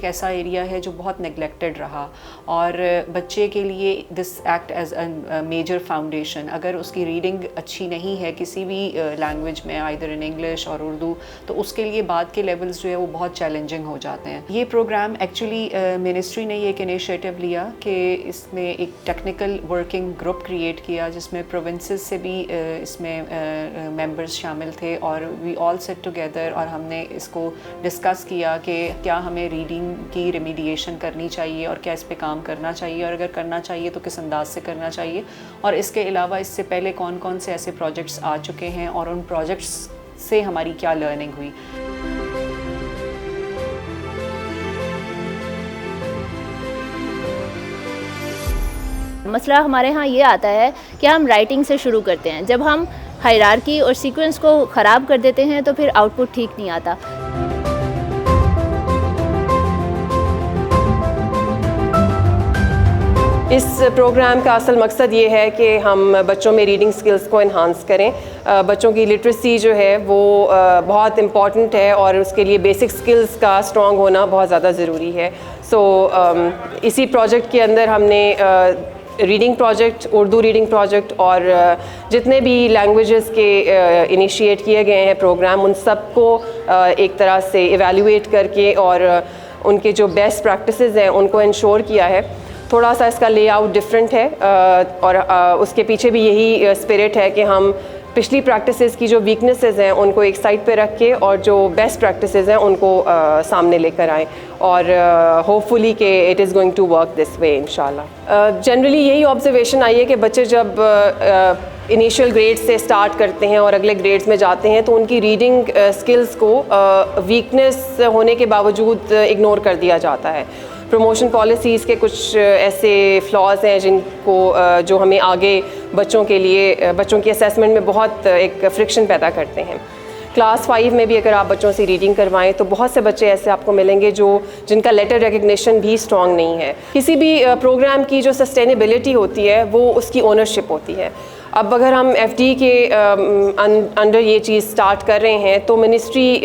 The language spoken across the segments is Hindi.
ऐसा एरिया है जो बहुत नेग्लेक्टेड रहा, और बच्चे के लिए this act as a major foundation. अगर उसकी रीडिंग अच्छी नहीं है किसी भी लैंग्वेज में, आइदर इन इंग्लिश और उर्दू, तो उसके लिए बाद के लेवल्स जो है वो बहुत चैलेंजिंग हो जाते हैं। ये प्रोग्राम एक्चुअली मिनिस्ट्री ने ये एक इनिशिएटिव लिया कि इसमें एक टेक्निकल वर्किंग ग्रुप क्रिएट किया जिसमें प्रोविंसेस से भी इसमें मेंबर्स शामिल थे, और वी ऑल सेट टुगेदर और हमने इसको डिस्कस किया कि क्या हमें रीडिंग की रेमीडिएशन करनी चाहिए और क्या इस पे काम करना चाहिए, और अगर करना चाहिए तो किस अंदाज से करना चाहिए, और इसके अलावा इससे पहले कौन कौन से ऐसे प्रोजेक्ट्स आ चुके हैं और उन प्रोजेक्ट्स से हमारी क्या लर्निंग हुई। मसला हमारे यहाँ ये आता है कि हम राइटिंग से शुरू करते हैं, जब हम हायरार्की और सीक्वेंस को ख़राब कर देते हैं तो फिर आउटपुट ठीक नहीं आता। इस प्रोग्राम का असल मकसद ये है कि हम बच्चों में रीडिंग स्किल्स को इन्हांस करें। बच्चों की लिटरेसी जो है वो बहुत इम्पॉर्टेंट है और उसके लिए बेसिक स्किल्स का स्ट्रॉन्ग होना बहुत ज़्यादा ज़रूरी है। इसी प्रोजेक्ट के अंदर हमने reading project, Urdu reading project और जितने भी लैंग्वेजेस के इनिशिएट किए गए हैं प्रोग्राम, उन सब को एक तरह से इवैल्यूएट करके और उनके जो बेस्ट प्रैक्टिसेस हैं उनको इंश्योर किया है। थोड़ा सा इसका लेआउट डिफरेंट है और उसके पीछे भी यही स्पिरिट है कि हम पिछली प्रैक्टिसेस की जो वीकनेसेस हैं उनको एक साइड पे रख के और जो बेस्ट प्रैक्टिसेस हैं उनको सामने लेकर आएँ, और होपफुली कि it is going to work this way इंशाल्लाह। जनरली यही ऑब्जर्वेशन आई है कि बच्चे जब इनिशियल ग्रेड्स से स्टार्ट करते हैं और अगले ग्रेड्स में जाते हैं तो उनकी रीडिंग स्किल्स को वीकनेस होने के बावजूद इग्नोर कर दिया जाता है। प्रमोशन पॉलिसीज़ के कुछ ऐसे फ्लॉज हैं जिनको जो हमें आगे बच्चों की असेसमेंट में बहुत एक फ्रिक्शन पैदा करते हैं। क्लास 5 में भी अगर आप बच्चों से रीडिंग करवाएं तो बहुत से बच्चे ऐसे आपको मिलेंगे जिनका लेटर रिकग्निशन भी स्ट्रॉन्ग नहीं है। किसी भी प्रोग्राम की जो सस्टेनेबिलिटी होती है वो उसकी ओनरशिप होती है। अब अगर हम FD के अंडर ये चीज़ स्टार्ट कर रहे हैं तो मिनिस्ट्री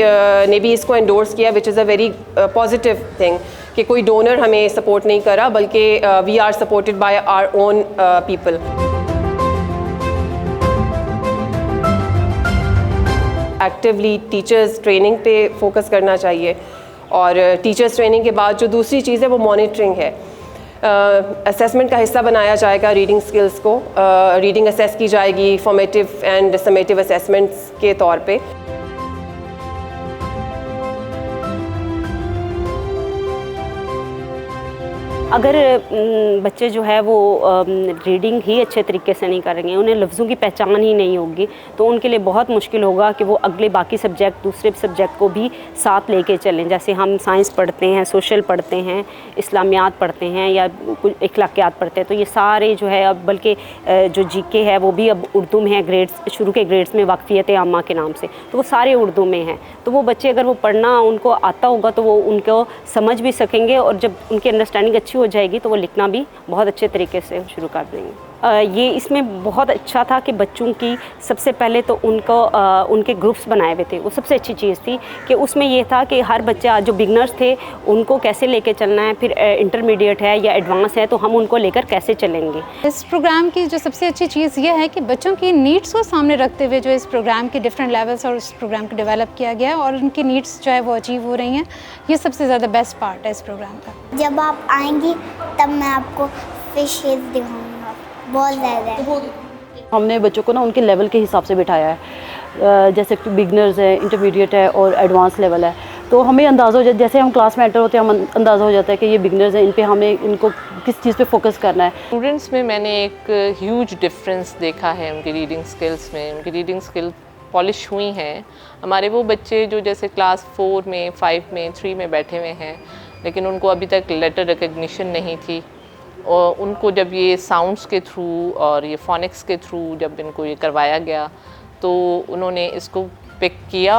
ने भी इसको एंडोर्स किया, which is a very positive thing, कि कोई डोनर हमें सपोर्ट नहीं करा बल्कि we are supported by our own people. Actively teachers training पे फोकस करना चाहिए, और टीचर्स ट्रेनिंग के बाद जो दूसरी चीज़ है वो मॉनिटरिंग है। असेसमेंट का हिस्सा बनाया जाएगा रीडिंग स्किल्स को, रीडिंग असेस की जाएगी फॉर्मेटिव एंड समेटिव असेसमेंट्स के तौर पे। अगर बच्चे जो है वो रीडिंग ही अच्छे तरीके से नहीं करेंगे, उन्हें लफ्ज़ों की पहचान ही नहीं होगी, तो उनके लिए बहुत मुश्किल होगा कि वो अगले बाकी सब्जेक्ट, दूसरे सब्जेक्ट को भी साथ लेके चलें। जैसे हम साइंस पढ़ते हैं, सोशल पढ़ते हैं, इस्लामियात पढ़ते हैं या कुछ इखलाकियात पढ़ते हैं, तो ये सारे जो है अब बल्कि जो GK है वो भी अब उर्दू में है, ग्रेड्स शुरू के ग्रेड्स में वाक़फ़ियत आमा के नाम से, तो वो सारे उर्दू में हैं। तो वो बच्चे अगर वो पढ़ना उनको आता होगा तो वो उनको समझ भी सकेंगे, और जब उनकी अंडरस्टैंडिंग अच्छी हो जाएगी तो वो लिखना भी बहुत अच्छे तरीके से शुरू कर देंगे। ये इसमें बहुत अच्छा था कि बच्चों की सबसे पहले तो उनके ग्रुप्स बनाए हुए थे, वो सबसे अच्छी चीज़ थी कि उसमें ये था कि हर बच्चा जो बिगनर्स थे उनको कैसे लेके चलना है, फिर इंटरमीडिएट है या एडवांस है तो हम उनको लेकर कैसे चलेंगे। इस प्रोग्राम की जो सबसे अच्छी चीज़ ये है कि बच्चों की नीड्स को सामने रखते हुए जो इस प्रोग्राम के डिफरेंट लेवल्स और इस प्रोग्राम को डेवलप किया गया और उनकी नीड्स जो है वो अचीव हो रही हैं, ये सबसे ज़्यादा बेस्ट पार्ट है इस प्रोग्राम का। जब आप आएंगी तब मैं आपको फिशेस दिखाऊंगा, बहुत ज़्यादा। हमने बच्चों को ना उनके लेवल के हिसाब से बिठाया है, जैसे बिगनर्स है, इंटरमीडिएट है और एडवांस लेवल है, तो हमें अंदाज़ा हो जाता है, जैसे हम क्लास में एंटर होते हैं हम अंदाज़ा हो जाता है कि ये बिगनर्स हैं, इन पे हमें इनको किस चीज़ पे फोकस करना है। स्टूडेंट्स में मैंने एक ह्यूज डिफरेंस देखा है उनकी रीडिंग स्किल्स में। उनकी रीडिंग स्किल पॉलिश हुई हैं। हमारे वो बच्चे जो जैसे क्लास 4 में, 5 में, 3 में बैठे हुए हैं, लेकिन उनको अभी तक लेटर रिकग्निशन नहीं थी, और उनको जब ये साउंड्स के थ्रू और ये फोनिक्स के थ्रू जब इनको ये करवाया गया तो उन्होंने इसको पिक किया।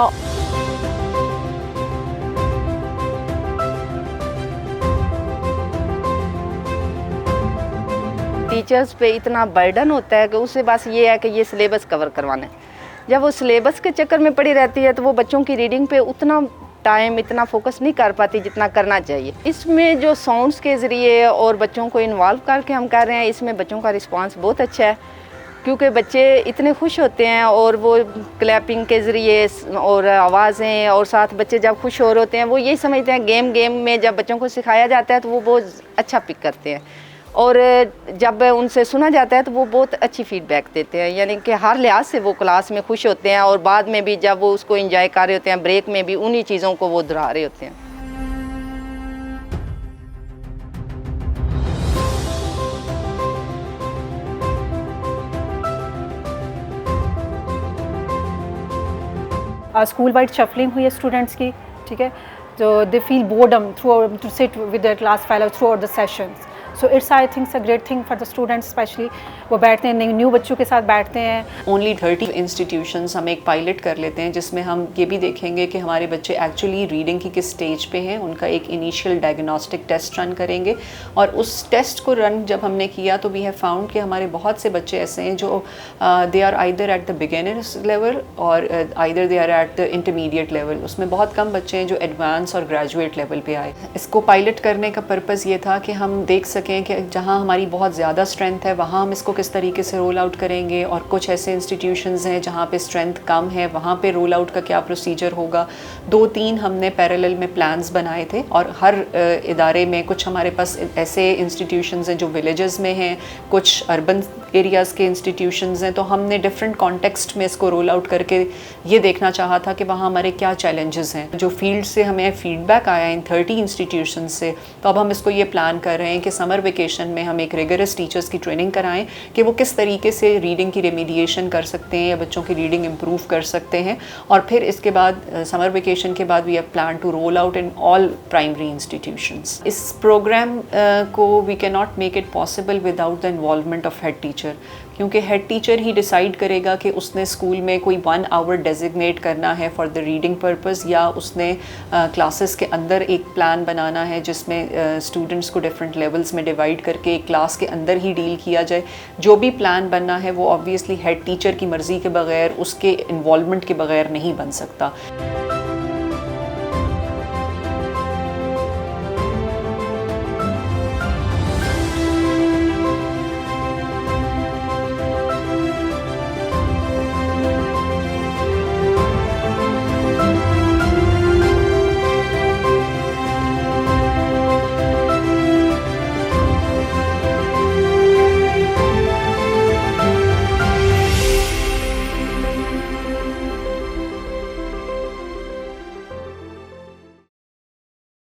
टीचर्स पे इतना बर्डन होता है कि उससे बस ये है कि ये सिलेबस कवर करवाना है। जब वो सिलेबस के चक्कर में पड़ी रहती है तो वो बच्चों की रीडिंग पे उतना टाइम इतना फोकस नहीं कर पाती जितना करना चाहिए। इसमें जो साउंड्स के ज़रिए और बच्चों को इन्वॉल्व करके हम कर रहे हैं, इसमें बच्चों का रिस्पांस बहुत अच्छा है, क्योंकि बच्चे इतने खुश होते हैं और वो क्लैपिंग के ज़रिए और आवाज़ें, और साथ बच्चे जब खुश हो रहे होते हैं वो यही समझते हैं गेम में जब बच्चों को सिखाया जाता है तो वो बहुत अच्छा पिक करते हैं, और जब उनसे सुना जाता है तो वो बहुत अच्छी फीडबैक देते हैं, यानी कि हर लिहाज से वो क्लास में खुश होते हैं, और बाद में भी जब वो उसको एंजॉय कर रहे होते हैं, ब्रेक में भी उन्हीं चीज़ों को वो दोहरा रहे होते हैं। स्कूल वाइड शफलिंग हुई है स्टूडेंट्स की, ठीक है, जो they feel boredom to sit with their class fellow throughout the sessions. So it's I think a great thing for the students, specially वो बैठते हैं न्यू बच्चों के साथ बैठते हैं। ओनली 30 इंस्टीट्यूशंस हम एक पायलट कर लेते हैं जिसमें हम ये भी देखेंगे कि हमारे बच्चे एक्चुअली रीडिंग की किस स्टेज पे हैं, उनका एक इनिशियल डायग्नोस्टिक टेस्ट रन करेंगे, और उस टेस्ट को रन जब हमने किया तो वी हैव फाउंड कि हमारे बहुत से बच्चे ऐसे हैं जो they are either at the beginners level or either they are at the intermediate level. उसमें बहुत कम बच्चे हैं जो एडवांस और ग्रेजुएट लेवल पे आए। इसको पायलट करने का पर्पज़ ये था कि हम देख सकें कि जहाँ हमारी बहुत ज़्यादा स्ट्रेंथ है वहाँ हम इसको किस तरीके से रोल आउट करेंगे, और कुछ ऐसे इंस्टीट्यूशंस हैं जहाँ पे स्ट्रेंथ कम है वहाँ पे रोल आउट का क्या प्रोसीजर होगा। 2-3 हमने पैरेलल में प्लान्स बनाए थे, और हर इदारे में कुछ हमारे पास ऐसे इंस्टीट्यूशंस हैं जो विलेजेस में हैं, कुछ अर्बन एरियाज़ के इंस्टीट्यूशंस हैं, तो हमने डिफरेंट कॉन्टेक्स्ट में इसको रोल आउट करके ये देखना चाहा था कि वहाँ हमारे क्या चैलेंजेस हैं। जो फील्ड से हमें फीडबैक आया इन 30 इंस्टीट्यूशंस से, तो अब हम इसको ये प्लान कर रहे हैं कि समर वेकेशन में हम एक रिगरस टीचर्स की ट्रेनिंग कराएं कि वो किस तरीके से रीडिंग की रेमीडिएशन कर सकते हैं या बच्चों की रीडिंग इम्प्रूव कर सकते हैं, और फिर इसके बाद समर वेकेशन के बाद we have plan to roll out in all primary institutions. इस प्रोग्राम को we can not make it possible without the involvement of head teacher, क्योंकि हेड टीचर ही डिसाइड करेगा कि उसने स्कूल में कोई 1 आवर डेजिग्नेट करना है फॉर द रीडिंग पर्पस, या उसने क्लासेस के अंदर एक प्लान बनाना है जिसमें स्टूडेंट्स को डिफरेंट लेवल्स में डिवाइड करके एक क्लास के अंदर ही डील किया जाए। जो भी प्लान बनना है वो ऑब्वियसली हेड टीचर की मर्ज़ी के बगैर, उसके इन्वॉल्वमेंट के बगैर नहीं बन सकता।